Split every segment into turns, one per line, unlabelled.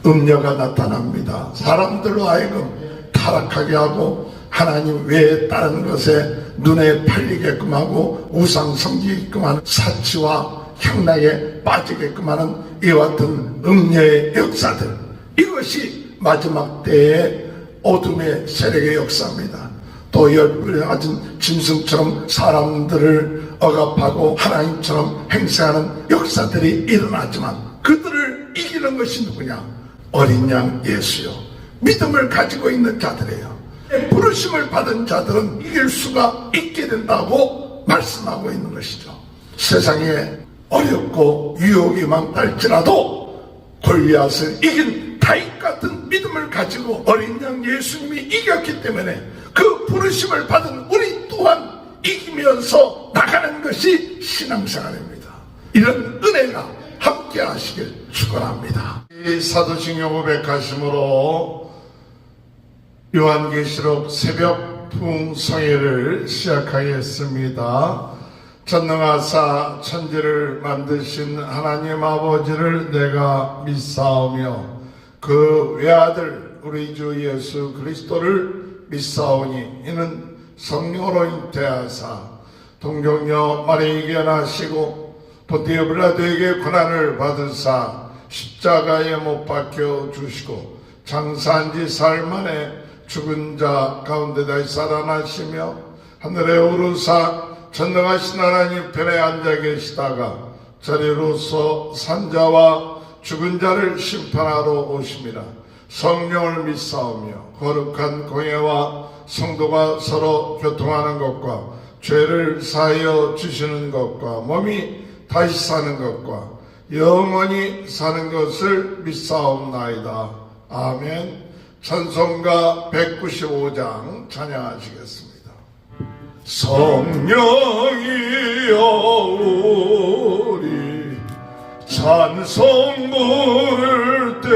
음녀가 나타납니다. 사람들로 하여금 타락하게 하고 하나님 외에 다른 것에 눈에 팔리게끔 하고 우상 섬기게끔 하는 사치와 향락에 빠지게끔 하는 이와 같은 음녀의 역사들, 이것이 마지막 때의 어둠의 세력의 역사입니다. 또 열불에 가진 짐승처럼 사람들을 억압하고 하나님처럼 행세하는 역사들이 일어나지만 그들을 이기는 것이 누구냐? 어린 양 예수요. 믿음을 가지고 있는 자들이에요. 부르심을 받은 자들은 이길 수가 있게 된다고 말씀하고 있는 것이죠. 세상에 어렵고 유혹이 많달지라도 골리앗을 이긴 다윗 같은 믿음을 가지고 어린 양 예수님이 이겼기 때문에 그 부르심을 받은 우리 또한 이기면서 나가는 것이 신앙생활입니다. 이런 은혜가 함께 하시길 축원합니다. 이 사도행전 500가심으로 요한계시록 새벽 풍성회를 시작하겠습니다. 전능하사 천지를 만드신 하나님 아버지를 내가 믿사오며 그 외아들 우리 주 예수 그리스도를 믿사오니 이는 성령으로 잉태하사 동정녀 마리아에게 나시고 본디오 빌라도에게 고난을 받으사 십자가에 못 박혀 주시고 장사한 지 사흘 만에 죽은 자 가운데 다시 살아나시며 하늘에 오르사 전능하신 하나님 편에 앉아 계시다가 저리로서 산자와 죽은 자를 심판하러 오심이라. 성령을 믿사오며 거룩한 공예와 성도가 서로 교통하는 것과 죄를 사하여 주시는 것과 몸이 다시 사는 것과 영원히 사는 것을 믿사옵나이다. 아멘. 찬송가 195장 찬양하시겠습니다. 성령이여 우리 찬송 부를 때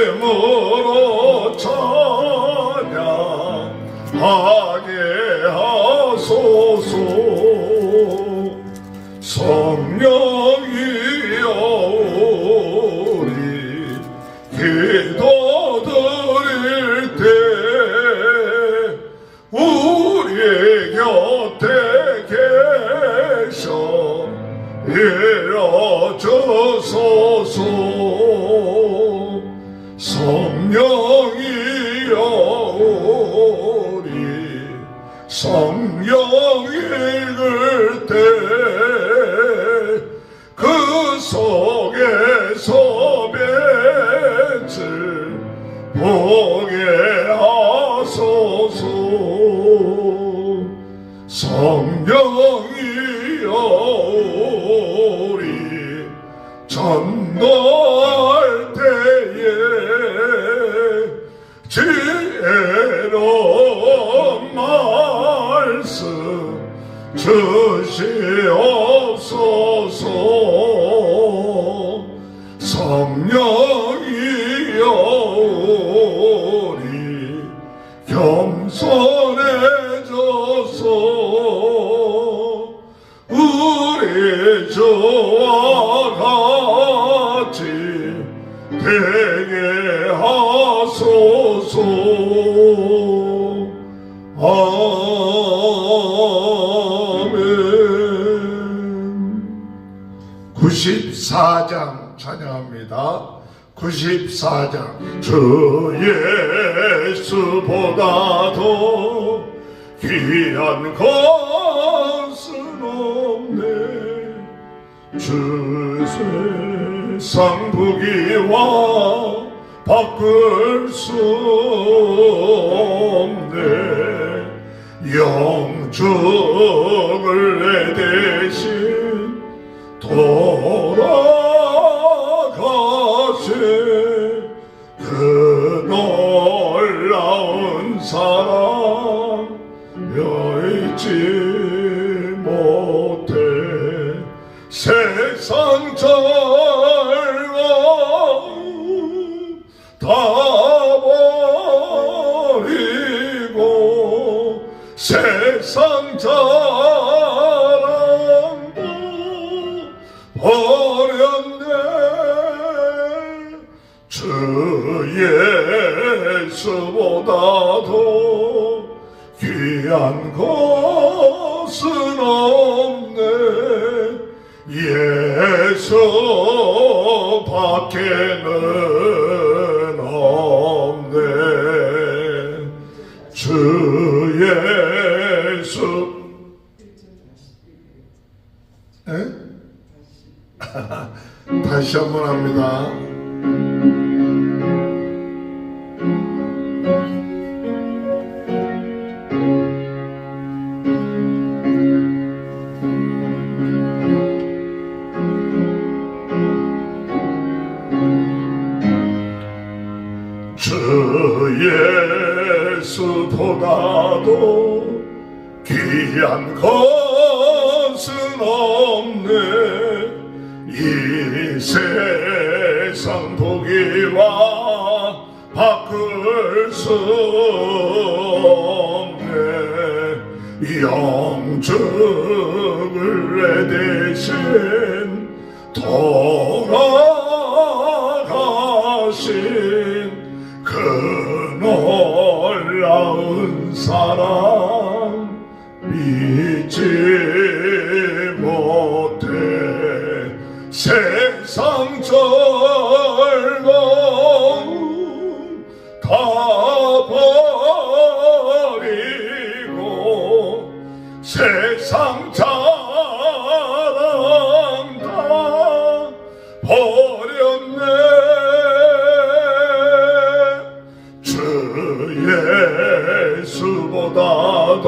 진심으로 찬양하게 하소서. 성령이여 우리 기도 드릴 때 우리 곁에 계셔 일어주소서. 성령이여 우리 성령 읽을 때 그 속에서 빛을 보게 하소서. 성령이여 우리 전도할 때에 지혜로운 말씀 주시옵소서. 성령이여 우리 겸손해져서 우리 주와 같이 되게 하소서. 아멘. 94장 찬양합니다. 94장. 주 예수보다도 귀한 것은 없네. 주 세상 부귀와 바꿀 수 없네. 영죽을 내 대신 돌아가신 그 놀라운 사랑 여의지 못해. 세상 절망 다 버리고 세상 자랑도 버리고 예수보다도 귀한 것은 없네. 예수 밖에는 없네. 주 예수. 다시 한번 합니다. 주 예수보다도 귀한 것은 없네. 이 세상 보기와 바꿀 수 없네. 영적을 내 대신 돌아가신 그 놀라운 사랑 믿지 못해. 세상 즐거움 다 버리고 세상 자랑 다 버렸네. 주 예수보다도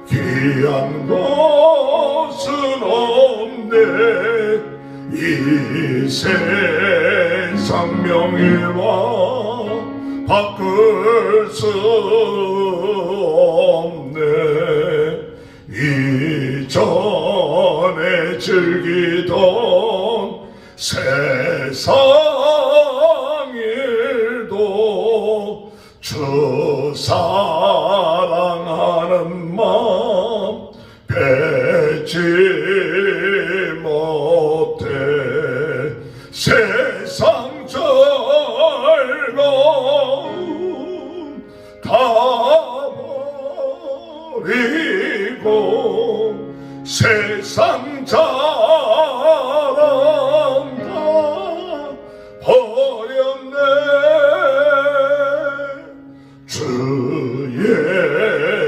귀한 것은 없네. 이 세상 명예와 바꿀 수 없네. 이전에 즐기던 세상 일도 주 사랑하는 마음 뱉지 못해. 세상 즐거움 다 버리고 세상 자랑 다 버렸네. 주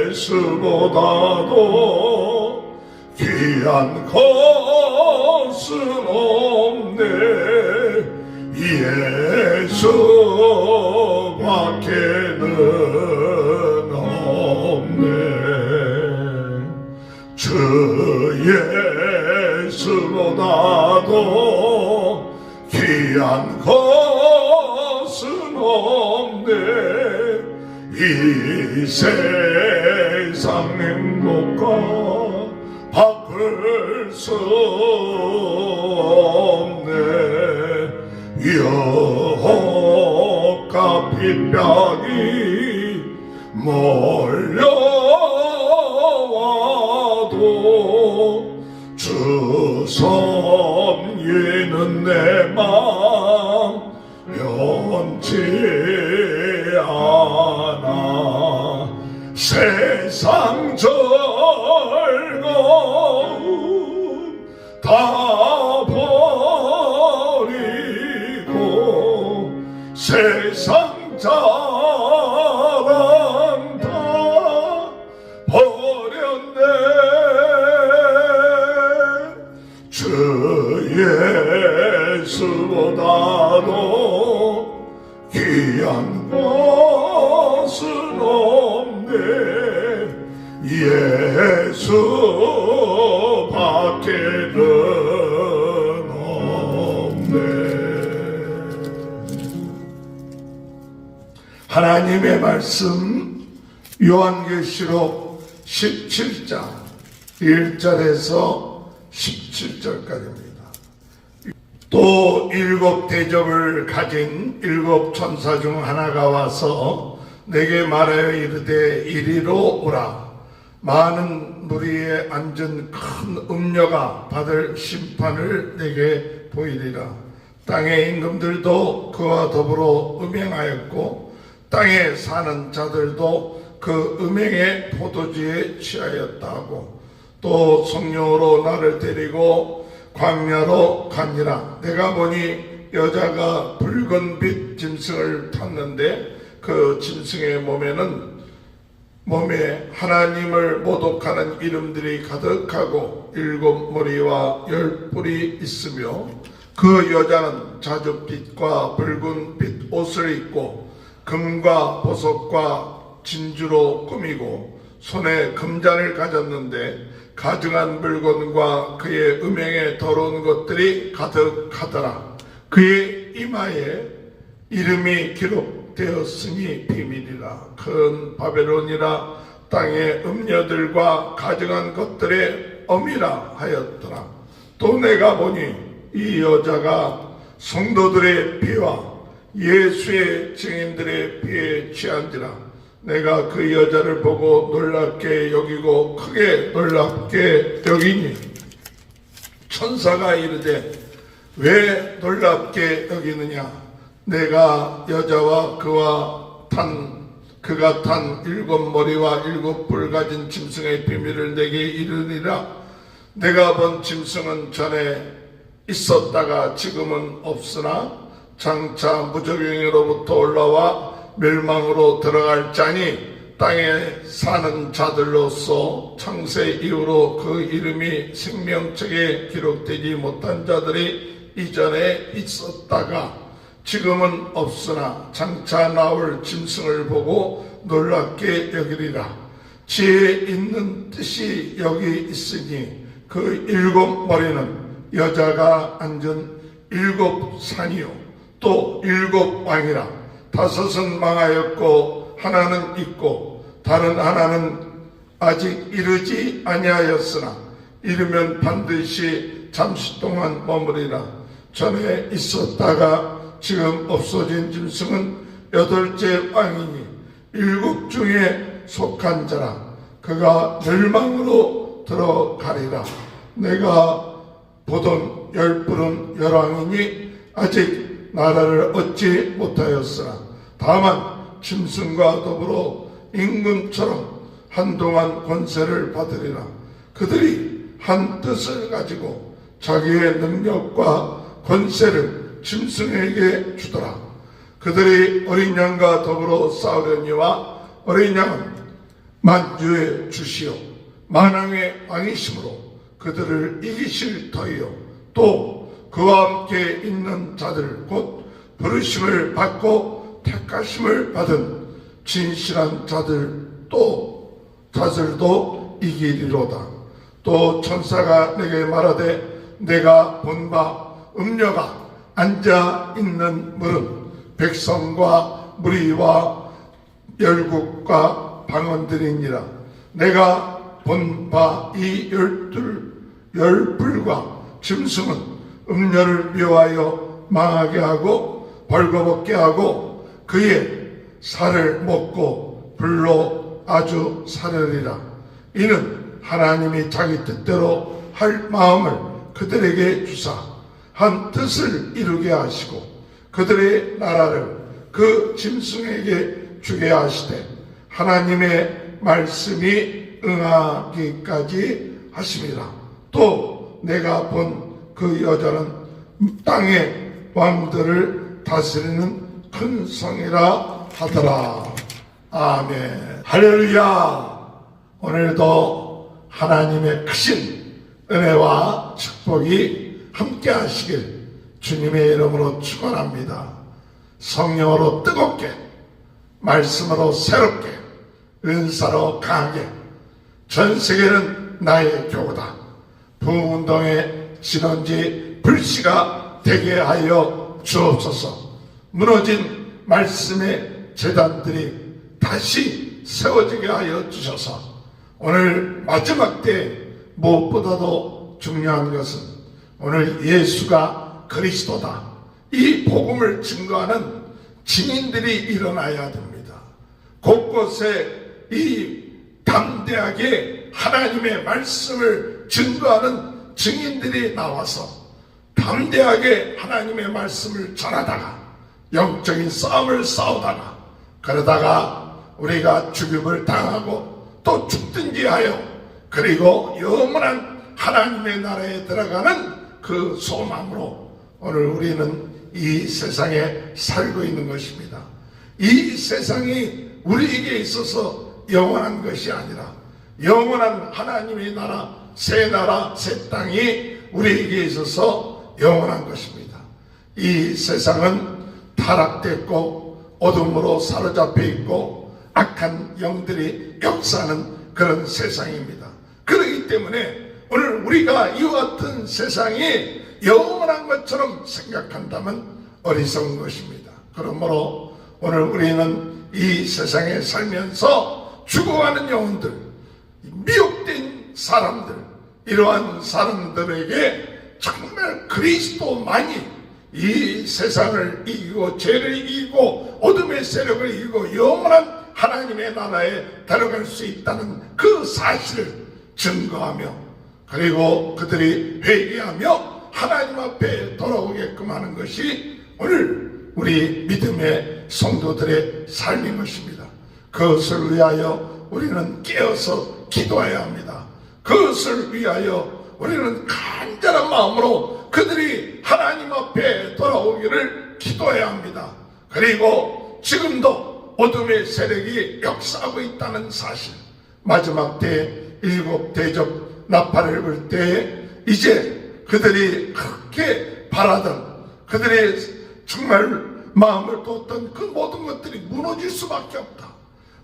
예수보다도 귀한 것은 없네. 예수 밖에는 없네. 주 예수보다도 귀한 것은 없네. 이 세상 행복과 바꿀 수 없네. 유혹과 핍박이 몰려와도 주 섬기는 내 맘 변치 않아. 세상 즐거움 다 버리고 세상 자랑 다 버렸네. 주 예수보다도 귀한 것은 없네. 예수 밖에는 없네. 하나님의 말씀 요한계시록 17장 1절에서 17절까지입니다. 또 일곱 대접을 가진 일곱 천사 중 하나가 와서 내게 말하여 이르되 이리로 오라. 많은 무리에 앉은 큰 음녀가 받을 심판을 내게 보이리라. 땅의 임금들도 그와 더불어 음행하였고 땅에 사는 자들도 그 음행의 포도주에 취하였다고. 또 성령으로 나를 데리고 광야로 가니라. 내가 보니 여자가 붉은 빛 짐승을 탔는데 그 짐승의 몸에 하나님을 모독하는 이름들이 가득하고 7 머리와 10 뿔이 있으며 그 여자는 자줏빛과 붉은 빛 옷을 입고 금과 보석과 진주로 꾸미고 손에 금잔을 가졌는데 가증한 물건과 그의 음행에 더러운 것들이 가득하더라. 그의 이마에 이름이 기록되었으니 비밀이라. 큰 바벨론이라 땅의 음녀들과 가증한 것들의 어미라 하였더라. 또 내가 보니 이 여자가 성도들의 피와 예수의 증인들의 피에 취한지라. 내가 그 여자를 보고 놀랍게 여기고 크게 놀랍게 여기니 천사가 이르되 왜 놀랍게 여기느냐. 내가 여자와 그가 탄 7 머리와 7 뿔 가진 짐승의 비밀을 내게 이르니라. 내가 본 짐승은 전에 있었다가 지금은 없으나 장차 무저갱이로부터 올라와 멸망으로 들어갈 자니 땅에 사는 자들로서 창세 이후로 그 이름이 생명책에 기록되지 못한 자들이 이전에 있었다가 지금은 없으나 장차 나올 짐승을 보고 놀랍게 여기리라. 지혜 있는 뜻이 여기 있으니 그 7 머리는 여자가 앉은 7 산이요 또 7 왕이라. 5은 망하였고 하나는 있고 다른 하나는 아직 이르지 아니하였으나 이르면 반드시 잠시 동안 머무리라. 전에 있었다가 지금 없어진 짐승은 8째 왕이니 7 중에 속한 자라. 그가 멸망으로 들어가리라. 내가 보던 10 뿔은 열왕이니 아직 나라를 얻지 못하였으나 다만 짐승과 더불어 임금처럼 한동안 권세를 받으리라. 그들이 한 뜻을 가지고 자기의 능력과 권세를 짐승에게 주더라. 그들이 어린 양과 더불어 싸우려니와 어린 양은 만주의 주시요 만왕의 왕이시므로 그들을 이기실 터이요 또 그와 함께 있는 자들 곧 부르심을 받고 택하심을 받은 진실한 자들도 이기리로다. 또 천사가 내게 말하되 내가 본 바 음녀가 앉아 있는 물은 백성과 무리와 열국과 방언들이니라. 내가 본 바 이 10뿔과 짐승은 음녀를 묘하여 망하게 하고 벌거벗게 하고 그의 살을 먹고 불로 아주 사르리라. 이는 하나님이 자기 뜻대로 할 마음을 그들에게 주사 한 뜻을 이루게 하시고 그들의 나라를 그 짐승에게 주게 하시되 하나님의 말씀이 응하기까지 하심이라. 또 내가 본 그 여자는 땅의 왕들을 다스리는 큰 성이라 하더라. 아멘. 할렐루야. 오늘도 하나님의 크신 은혜와 축복이 함께 하시길 주님의 이름으로 축원합니다. 성령으로 뜨겁게, 말씀으로 새롭게, 은사로 강하게 전 세계는 나의 교구다. 부흥운동의 진원지 불씨가 되게 하여 주옵소서. 무너진 말씀의 재단들이 다시 세워지게 하여 주셔서 오늘 마지막 때 무엇보다도 중요한 것은 오늘 예수가 그리스도다, 이 복음을 증거하는 증인들이 일어나야 됩니다. 곳곳에 이 담대하게 하나님의 말씀을 증거하는 증인들이 나와서 담대하게 하나님의 말씀을 전하다가 영적인 싸움을 싸우다가 그러다가 우리가 죽임을 당하고 또 죽든지 하여 그리고 영원한 하나님의 나라에 들어가는 그 소망으로 오늘 우리는 이 세상에 살고 있는 것입니다. 이 세상이 우리에게 있어서 영원한 것이 아니라 영원한 하나님의 나라, 새 땅이 우리에게 있어서 영원한 것입니다. 이 세상은 타락됐고 어둠으로 사로잡혀 있고 악한 영들이 역사하는 그런 세상입니다. 그렇기 때문에 오늘 우리가 이와 같은 세상이 영원한 것처럼 생각한다면 어리석은 것입니다. 그러므로 오늘 우리는 이 세상에 살면서 죽어가는 영혼들, 미혹된 사람들, 이러한 사람들에게 정말 그리스도만이 이 세상을 이기고 죄를 이기고 어둠의 세력을 이기고 영원한 하나님의 나라에 들어갈 수 있다는 그 사실을 증거하며 그리고 그들이 회개하며 하나님 앞에 돌아오게끔 하는 것이 오늘 우리 믿음의 성도들의 삶인 것입니다. 그것을 위하여 우리는 깨어서 기도해야 합니다. 그것을 위하여 우리는 간절한 마음으로 그들이 하나님 앞에 돌아오기를 기도해야 합니다. 그리고 지금도 어둠의 세력이 역사하고 있다는 사실, 마지막 때 일곱 대접 나팔을 불 때 이제 그들이 그렇게 바라던, 그들의 정말 마음을 뒀던 그 모든 것들이 무너질 수밖에 없다,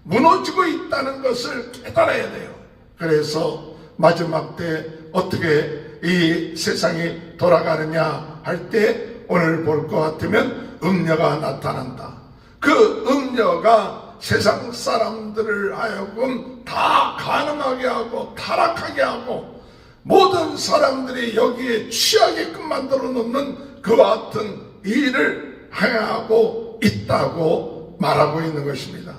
무너지고 있다는 것을 깨달아야 돼요. 그래서 마지막 때 어떻게 이 세상이 돌아가느냐 할 때 오늘 볼 것 같으면 음녀가 나타난다. 그 음녀가 세상 사람들을 하여금 다 가늠하게 하고 타락하게 하고 모든 사람들이 여기에 취하게끔 만들어 놓는 그와 같은 일을 행하고 있다고 말하고 있는 것입니다.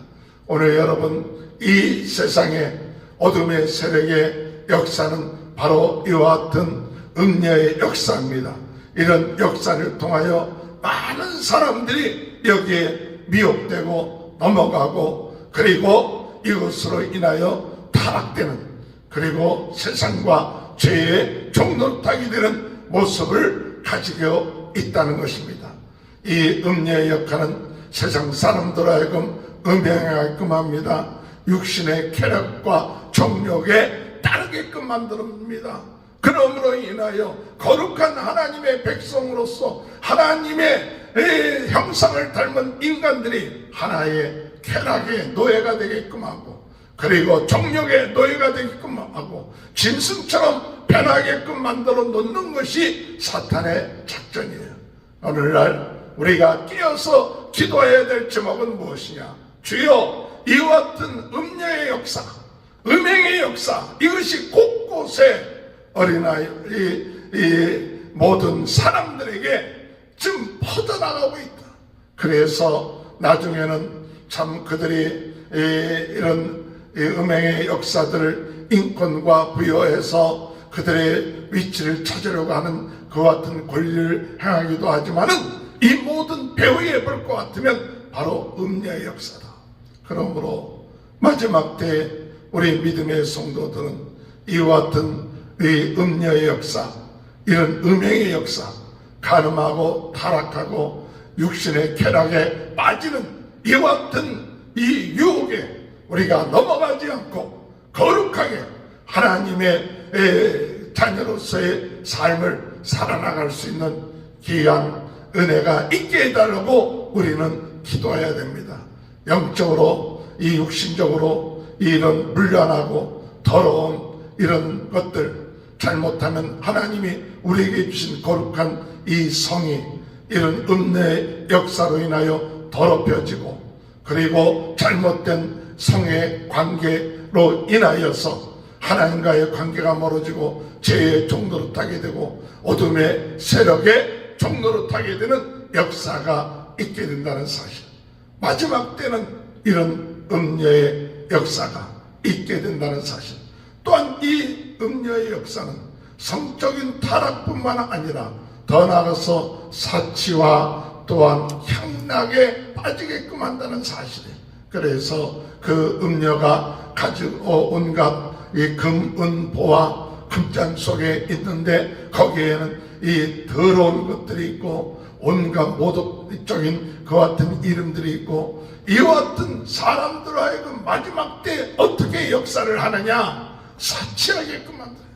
오늘 여러분, 이 세상의 어둠의 세력의 역사는 바로 이와 같은 음녀의 역사입니다. 이런 역사를 통하여 많은 사람들이 여기에 미혹되고 넘어가고 그리고 이것으로 인하여 타락되는, 그리고 세상과 죄의 종노릇하게 되는 모습을 가지고 있다는 것입니다. 이 음녀의 역할은 세상 사람들 하여금 음행하게끔 합니다. 육신의 쾌락과 정욕에 따르게끔 만듭니다. 그러므로 인하여 거룩한 하나님의 백성으로서 하나님의 형상을 닮은 인간들이 하나의 쾌락의 노예가 되게끔 하고 그리고 정욕의 노예가 되게끔 하고 짐승처럼 변하게끔 만들어 놓는 것이 사탄의 작전이에요. 오늘날 우리가 깨어서 기도해야 될 제목은 무엇이냐? 주여, 이와 같은 음녀의 역사, 음행의 역사, 이것이 곳곳에 어린아이, 이 모든 사람들에게 지금 퍼져나가고 있다. 그래서 나중에는 참 그들이 이런 음행의 역사들을 인권과 부여해서 그들의 위치를 찾으려고 하는 그와 같은 권리를 행하기도 하지만은 이 모든 배후에 볼 것 같으면 바로 음녀의 역사다. 그러므로 마지막 때 우리 믿음의 성도들은 이와 같은 이 음녀의 역사, 이런 음행의 역사, 간음하고 타락하고 육신의 쾌락에 빠지는 이와 같은 이 유혹에 우리가 넘어가지 않고 거룩하게 하나님의 자녀로서의 삶을 살아나갈 수 있는 귀한 은혜가 있게 해달라고 우리는 기도해야 됩니다. 영적으로, 이 육신적으로 이런 물란하고 더러운 이런 것들, 잘못하면 하나님이 우리에게 주신 거룩한 이 성이 이런 음녀의 역사로 인하여 더럽혀지고 그리고 잘못된 성의 관계로 인하여서 하나님과의 관계가 멀어지고 죄의 종노릇하게 되고 어둠의 세력의 종노릇하게 되는 역사가 있게 된다는 사실, 마지막 때는 이런 음녀의 역사가 있게 된다는 사실, 또한 이 음녀의 역사는 성적인 타락뿐만 아니라 더 나아가서 사치와 또한 향락에 빠지게끔 한다는 사실에 그래서 그 음녀가 가지고 온갖 이 금, 은, 보화 금잔 속에 있는데 거기에는 이 더러운 것들이 있고 온갖 모독적인 그와 같은 이름들이 있고 이와 같은 사람들로 하여금 마지막 때 어떻게 역사를 하느냐 사치하게끔 만들어요.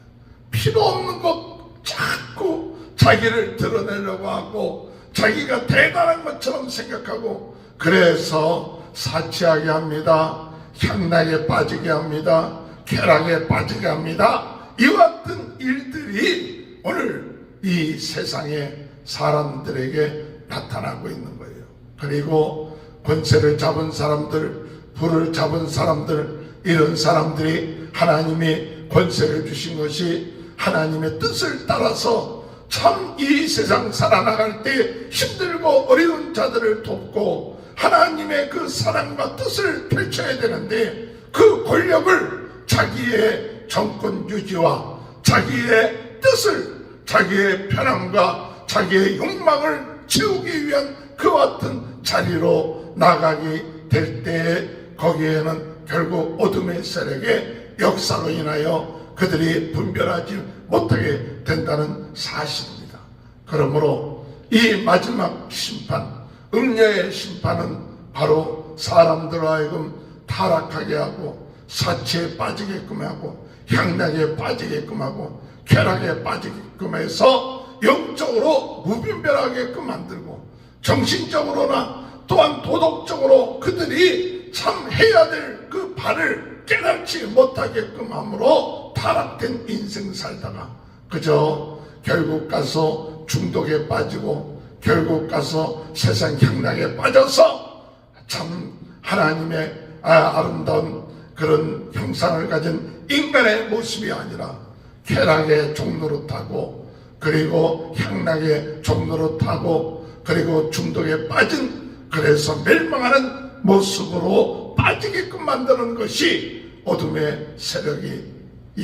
필요 없는 것 자꾸 자기를 드러내려고 하고 자기가 대단한 것처럼 생각하고 그래서 사치하게 합니다. 향락에 빠지게 합니다. 쾌락에 빠지게 합니다. 이와 같은 일들이 오늘 이 세상에 사람들에게 나타나고 있는 거예요. 그리고 권세를 잡은 사람들, 부를 잡은 사람들, 이런 사람들이 하나님이 권세를 주신 것이 하나님의 뜻을 따라서 참 이 세상 살아나갈 때 힘들고 어려운 자들을 돕고 하나님의 그 사랑과 뜻을 펼쳐야 되는데 그 권력을 자기의 정권 유지와 자기의 뜻을 자기의 편함과 자기의 욕망을 채우기 위한 그와 같은 자리로 나가게 될 때에 거기에는 결국 어둠의 세력의 역사로 인하여 그들이 분별하지 못하게 된다는 사실입니다. 그러므로 이 마지막 심판, 음녀의 심판은 바로 사람들로 하여금 타락하게 하고 사치에 빠지게끔 하고 향락에 빠지게끔 하고 쾌락에 빠지게끔 해서 영적으로 무분별하게끔 만들고 정신적으로나 또한 도덕적으로 그들이 참 해야 될 그 바를 깨닫지 못하게끔 함으로 타락된 인생 살다가 그저 결국 가서 중독에 빠지고 결국 가서 세상 향락에 빠져서 참 하나님의 아름다운 그런 형상을 가진 인간의 모습이 아니라 쾌락의 종로로 타고 그리고 향락의 종로로 타고 그리고 중독에 빠진 그래서 멸망하는 모습으로 빠지게끔 만드는 것이 어둠의 세력이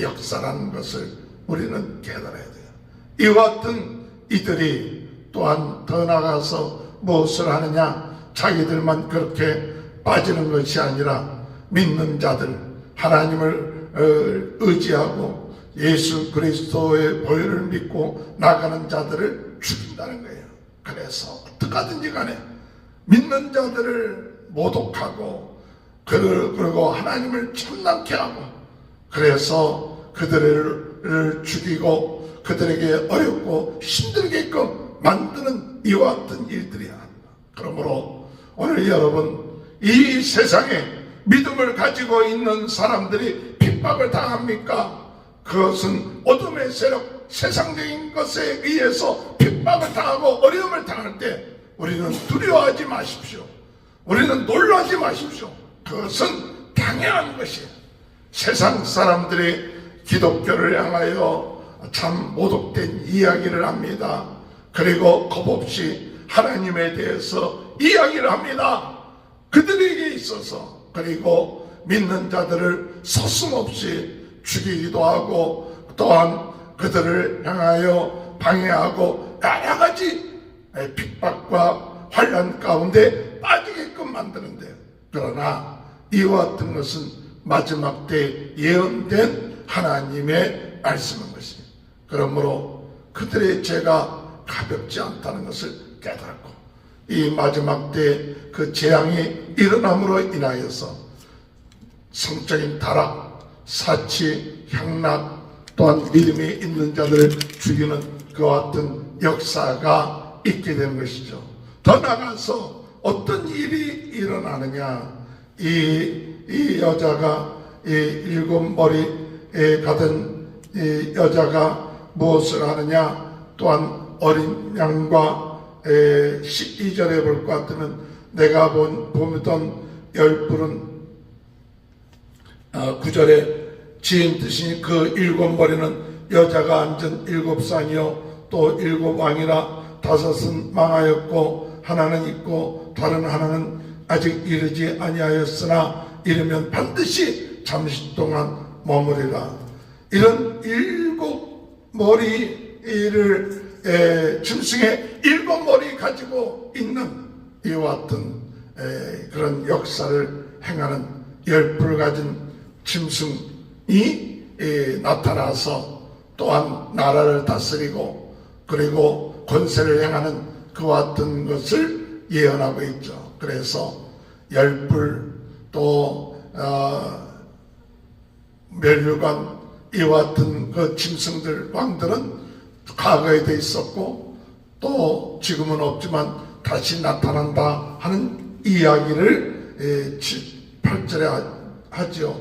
역사라는 것을 우리는 깨달아야 돼요. 이와 같은 이들이 또한 더 나아가서 무엇을 하느냐 자기들만 그렇게 빠지는 것이 아니라 믿는 자들 하나님을 의지하고 예수 그리스도의 보혈을 믿고 나가는 자들을 죽인다는 거예요. 그래서 어떻게 하든지 간에 믿는 자들을 모독하고 그리고 하나님을 참남케 하고 그래서 그들을 죽이고 그들에게 어렵고 힘들게끔 만드는 이와 같은 일들이야. 그러므로 오늘 여러분 이 세상에 믿음을 가지고 있는 사람들이 핍박을 당합니까? 그것은 어둠의 세력 세상적인 것에 의해서 핍박을 당하고 어려움을 당할 때 우리는 두려워하지 마십시오. 우리는 놀라지 마십시오. 그것은 당연한 것이에요. 세상 사람들이 기독교를 향하여 참 모독된 이야기를 합니다. 그리고 겁없이 하나님에 대해서 이야기를 합니다. 그들에게 있어서 그리고 믿는 자들을 서슴없이 죽이기도 하고 또한 그들을 향하여 방해하고 여러 가지 핍박과 환난 가운데 빠지게끔 만드는데요. 그러나 이와 같은 것은 마지막 때 예언된 하나님의 말씀인 것입니다. 그러므로 그들의 죄가 가볍지 않다는 것을 깨달고 이 마지막 때 그 재앙이 일어남으로 인하여서 성적인 타락, 사치, 향락 또한 믿음이 있는 자들을 죽이는 그와 같은 역사가 있게 되는 것이죠. 더 나아가서 어떤 일이 일어나느냐 이 여자가 이 일곱 머리에 가던 이 여자가 무엇을 하느냐 또한 어린 양과 12절에 볼 것 같으면 내가 보던 열불은 9절에 지은 뜻이 그 일곱 머리는 여자가 앉은 일곱 상이요 또 일곱 왕이라 다섯은 망하였고 하나는 있고 다른 하나는 아직 이르지 아니하였으나 이르면 반드시 잠시 동안 머무리라. 이런 일곱 머리를 짐승의 일곱 머리 가지고 있는 이와 같은 그런 역사를 행하는 열불 가진 짐승이 나타나서 또한 나라를 다스리고 그리고 권세를 행하는 그와 같은 것을 예언하고 있죠. 그래서 열불 또 멸류관 이와 같은 그 짐승들 왕들은 과거에도 있었고 또 지금은 없지만 다시 나타난다 하는 이야기를 8절에 하지요.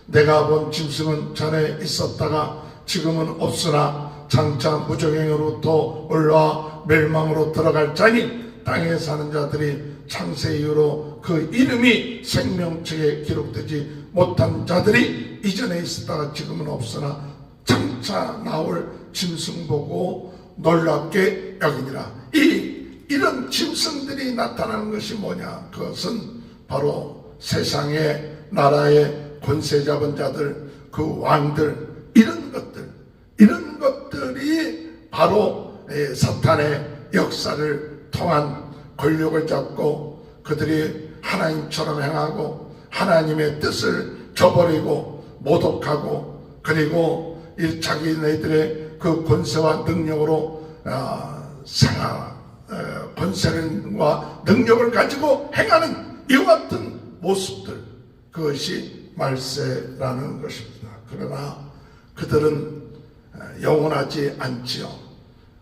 내가 본 짐승은 전에 있었다가 지금은 없으나 장차 무적행으로부터 올라와 멸망으로 들어갈 자니 땅에 사는 자들이 창세 이후로 그 이름이 생명책에 기록되지 못한 자들이 이전에 있었다가 지금은 없으나 장차 나올 짐승 보고 놀랍게 여기니라. 이런 짐승들이 나타나는 것이 뭐냐? 그것은 바로 세상의 나라의 권세 잡은 자들, 그 왕들, 이런 것들이 바로 사탄의 역사를 통한 권력을 잡고 그들이 하나님처럼 행하고 하나님의 뜻을 저버리고 모독하고 그리고 자기네들의 그 권세와 능력으로 권세와 능력을 가지고 행하는 이와 같은 모습들, 그것이 말세라는 것입니다. 그러나 그들은 영원하지 않지요.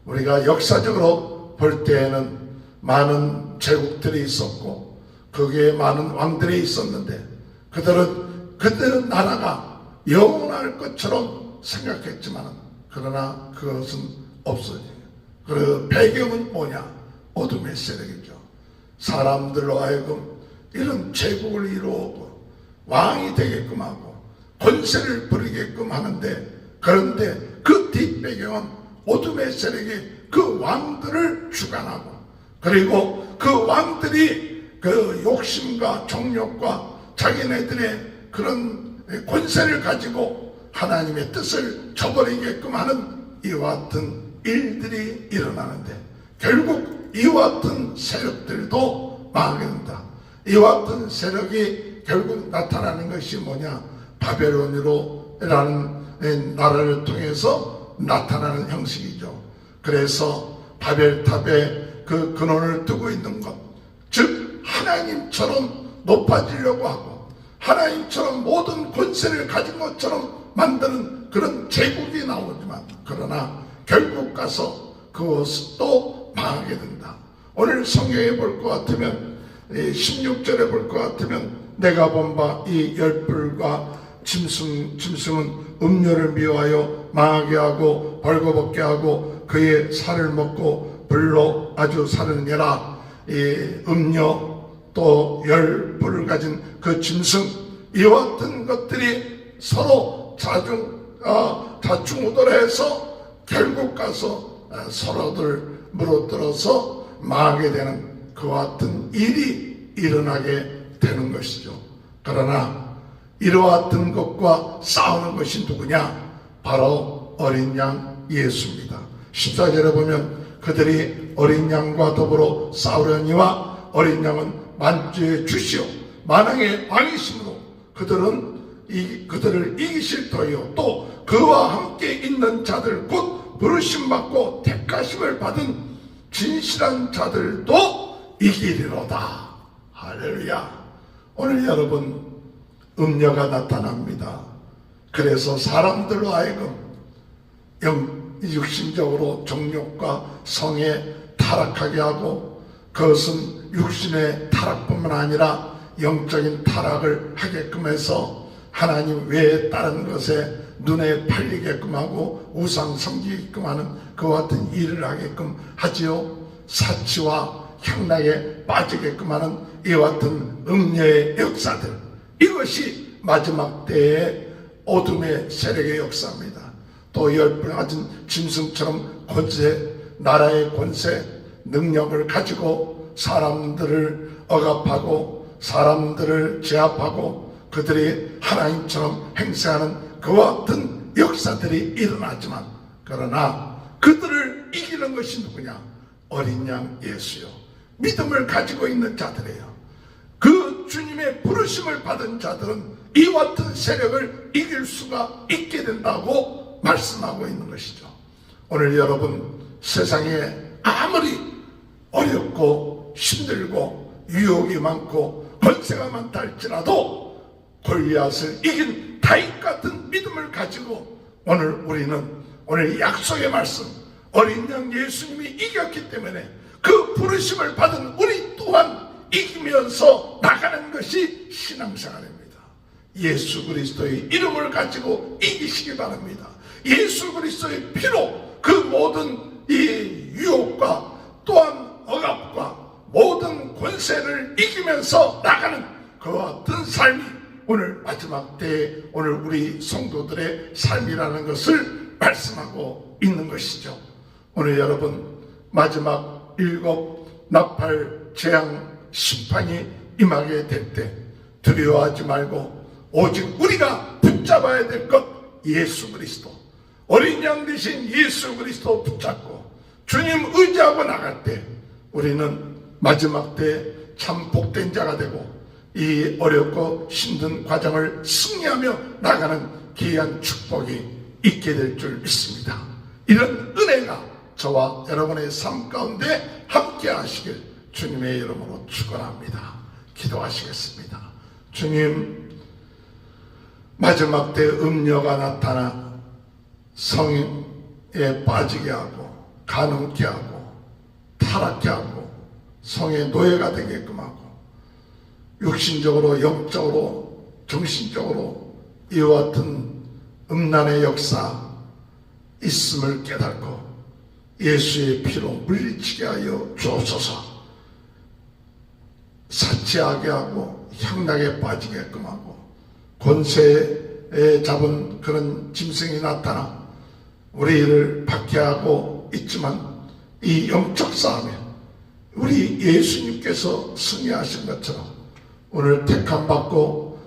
우리가 역사적으로 볼 때에는 많은 제국들이 있었고 거기에 많은 왕들이 있었는데 그들은 나라가 영원할 것처럼 생각했지만 그러나 그것은 없어져요. 그 배경은 뭐냐? 어둠의 세력이죠. 사람들로 하여금 이런 제국을 이루고 왕이 되게끔 하고 권세를 부리게끔 하는데, 그런데 그 뒷배경은 어둠의 세력이 그 왕들을 주관하고 그리고 그 왕들이 그 욕심과 정욕과 자기네들의 그런 권세를 가지고 하나님의 뜻을 저버리게끔 하는 이와 같은 일들이 일어나는데 결국 이와 같은 세력들도 망하게 된다. 이와 같은 세력이 결국 나타나는 것이 뭐냐? 바벨론이라는 나라를 통해서 나타나는 형식이죠. 그래서 바벨탑에 그 근원을 두고 있는 것, 즉 하나님처럼 높아지려고 하고 하나님처럼 모든 권세를 가진 것처럼 만드는 그런 제국이 나오지만 그러나 결국 가서 그것도 망하게 된다. 오늘 성경에 볼 것 같으면 16절에 볼 것 같으면 내가 본 바 이 열불과 짐승은 음료를 미워하여 망하게 하고 벌거벗게 하고 그의 살을 먹고 불로 아주 사르느니라. 이 음료 또 열불을 가진 그 짐승 이와 같은 것들이 서로 다중우돌해서 결국 가서 서로들 물어들어서 망하게 되는 그와 같은 일이 일어나게 되는 것이죠. 그러나 이와 같은 것과 싸우는 것이 누구냐? 바로 어린 양 예수입니다. 14절에 보면 그들이 어린 양과 더불어 싸우려니와 어린 양은 만주의 주시오 만왕의 왕이시므로 그들을 이기실 터이요 또 그와 함께 있는 자들 곧 부르심 받고 택하심을 받은 진실한 자들도 이기리로다. 할렐루야. 오늘 여러분 음녀가 나타납니다. 그래서 사람들로 하여금 육신적으로 정욕과 성에 타락하게 하고 그것은 육신의 타락뿐만 아니라 영적인 타락을 하게끔 해서 하나님 외에 다른 것에 눈에 팔리게끔 하고 우상 섬기게끔 하는 그와 같은 일을 하게끔 하지요. 사치와 향락에 빠지게끔 하는 이와 같은 음녀의 역사들, 이것이 마지막 때의 어둠의 세력의 역사입니다. 또 열불 가진 짐승처럼 권세, 나라의 권세, 능력을 가지고 사람들을 억압하고 사람들을 제압하고 그들이 하나님처럼 행세하는 그와 같은 역사들이 일어나지만 그러나 그들을 이기는 것이 누구냐? 어린 양 예수요. 믿음을 가지고 있는 자들이에요. 그 주님의 부르심을 받은 자들은 이와 같은 세력을 이길 수가 있게 된다고 말씀하고 있는 것이죠. 오늘 여러분, 세상에 아무리 어렵고 힘들고 유혹이 많고 권세가 많다 할지라도 골리앗을 이긴 다윗 같은 믿음을 가지고 오늘 약속의 말씀, 어린 양 예수님이 이겼기 때문에 그 부르심을 받은 우리 또한 이기면서 나가는 것이 신앙생활입니다. 예수 그리스도의 이름을 가지고 이기시기 바랍니다. 예수 그리스도의 피로 그 모든 이 유혹과 또한 억압과 모든 권세를 이기면서 나가는 그와 같은 삶이 오늘 마지막 때에 오늘 우리 성도들의 삶이라는 것을 말씀하고 있는 것이죠. 오늘 여러분, 마지막 7 나팔 재앙 심판이 임하게 될 때 두려워하지 말고 오직 우리가 붙잡아야 될 것, 예수 그리스도, 어린 양 되신 예수 그리스도 붙잡고 주님 의지하고 나갈 때 우리는 마지막 때 참 복된 자가 되고 이 어렵고 힘든 과정을 승리하며 나가는 귀한 축복이 있게 될 줄 믿습니다. 이런 은혜가 저와 여러분의 삶 가운데 함께 하시길 주님의 이름으로 축원합니다. 기도하시겠습니다. 주님, 마지막 때 음녀가 나타나 성에 빠지게 하고 가늠케 하고 타락케 하고 성의 노예가 되게끔 하고 육신적으로 영적으로 정신적으로 이와 같은 음란의 역사 있음을 깨닫고 예수의 피로 물리치게 하여 주옵소서. 사치하게 하고 향락에 빠지게끔 하고 권세에 잡은 그런 짐승이 나타나 우리를 박해하고 있지만 이 영적 싸움에 우리 예수님께서 승리하신 것처럼 오늘 택함받고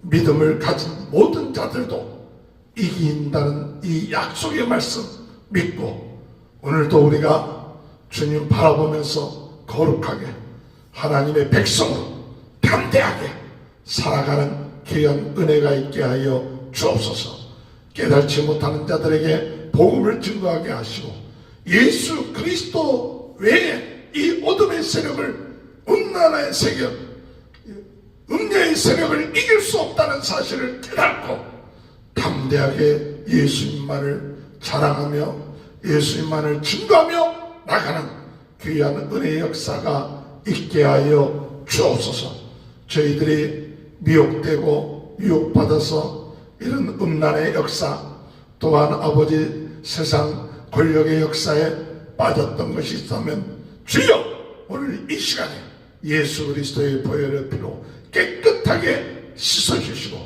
믿음을 가진 모든 자들도 이긴다는 이 약속의 말씀 믿고 오늘도 우리가 주님 바라보면서 거룩하게 하나님의 백성으로 담대하게 살아가는 귀한 은혜가 있게 하여 주옵소서. 깨닫지 못하는 자들에게 복음을 증거하게 하시고 예수 그리스도 외에 이 어둠의 세력을, 음란의 세력, 음녀의 세력을 이길 수 없다는 사실을 깨닫고 담대하게 예수님만을 자랑하며 예수님만을 증거하며 나가는 귀한 은혜의 역사가 있게 하여 주옵소서. 저희들이 미혹되고 유혹받아서 이런 음란의 역사 또한 아버지 세상 권력의 역사에 빠졌던 것이 있다면 주여, 오늘 이 시간에 예수 그리스도의 보혈의 피로 깨끗하게 씻어주시고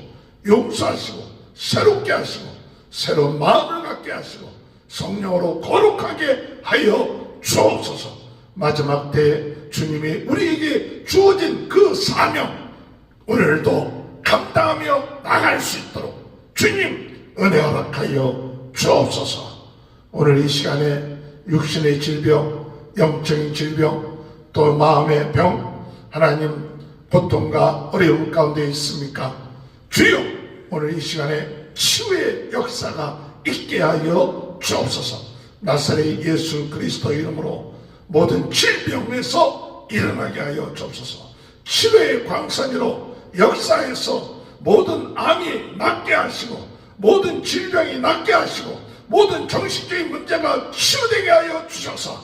용서하시고 새롭게 하시고 새로운 마음을 갖게 하시고 성령으로 거룩하게 하여 주옵소서. 마지막 때 주님이 우리에게 주어진 그 사명 오늘도 감당하며 나갈 수 있도록 주님 은혜 허락하여 주옵소서. 오늘 이 시간에 육신의 질병, 영적인 질병, 또 마음의 병, 하나님 고통과 어려움 가운데 있습니까? 주여, 오늘 이 시간에 치유의 역사가 있게 하여 주옵소서. 나사렛 예수 그리스도 이름으로 모든 질병에서 일어나게 하여 주옵소서. 치료의 광선으로 역사에서 모든 암이 낫게 하시고 모든 질병이 낫게 하시고 모든 정신적인 문제가 치유되게 하여 주셔서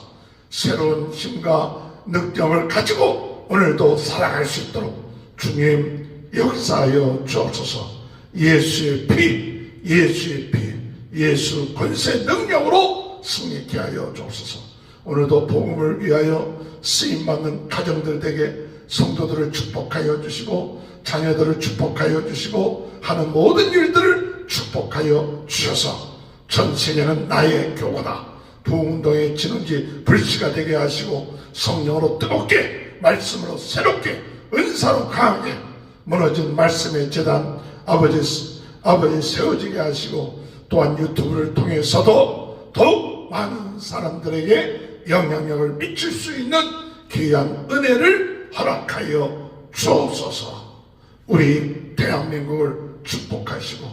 새로운 힘과 능력을 가지고 오늘도 살아갈 수 있도록 주님 역사하여 주옵소서. 예수의 피, 예수의 피, 예수 권세 능력으로 승리케 하여 주옵소서. 오늘도 복음을 위하여 쓰임받는 가정들에게 성도들을 축복하여 주시고 자녀들을 축복하여 주시고 하는 모든 일들을 축복하여 주셔서 전 세계는 나의 교고다, 부흥동의 진흥지 불씨가 되게 하시고 성령으로 뜨겁게 말씀으로 새롭게 은사로 강하게 무너진 말씀의 재단 아버지 세워지게 하시고 또한 유튜브를 통해서도 더욱 많은 사람들에게 영향력을 미칠 수 있는 귀한 은혜를 허락하여 주옵소서. 우리 대한민국을 축복하시고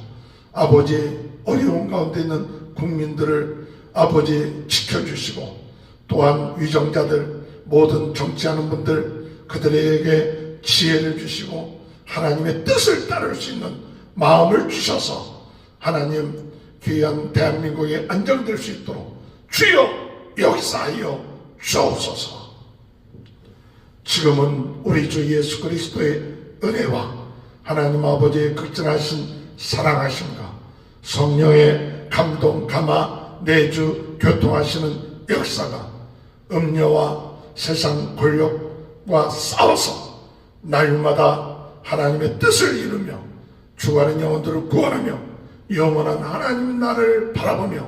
아버지 어려운 가운데 있는 국민들을 아버지 지켜주시고 또한 위정자들 모든 정치하는 분들 그들에게 지혜를 주시고 하나님의 뜻을 따를 수 있는 마음을 주셔서 하나님 귀한 대한민국이 안정될 수 있도록 주여 역사하여 주옵소서. 지금은 우리 주 예수 그리스도의 은혜와 하나님 아버지의 극진하신 사랑하심과 성령의 감동 감화 내주 교통하시는 역사가 음녀와 세상 권력과 싸워서 날마다 하나님의 뜻을 이루며 죽어가는 영혼들을 구원하며 영원한 하나님 나라를 바라보며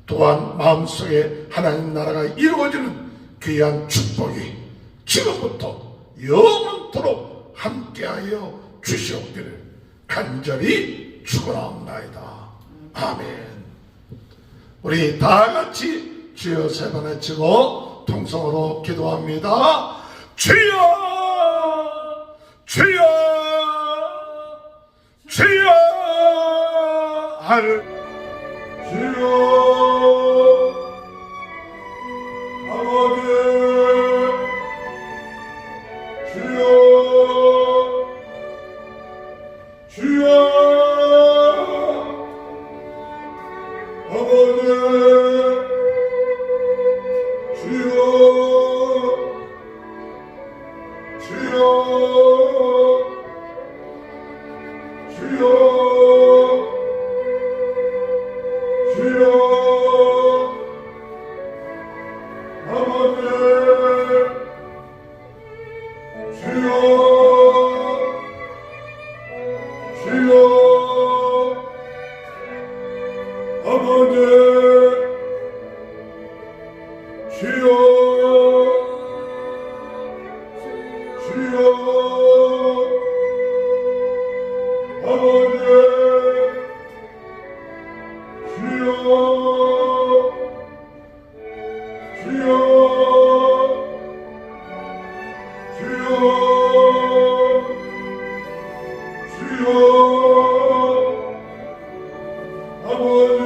또한 마음속에 하나님 나라가 이루어지는 귀한 축복이 지금부터 영원토록 함께하여 주시옵기를 간절히 축원하옵나이다. 아멘. 우리 다같이 주여 세 번 외치고 통성으로 기도합니다. 주여 주여 주여 하늘 주여 아버지 주여 주여 아버지 주여 주여 주여 주여 아버지 주여 주여 아버지 주여 주여 아버지 주여 주여 주여 주여 아버지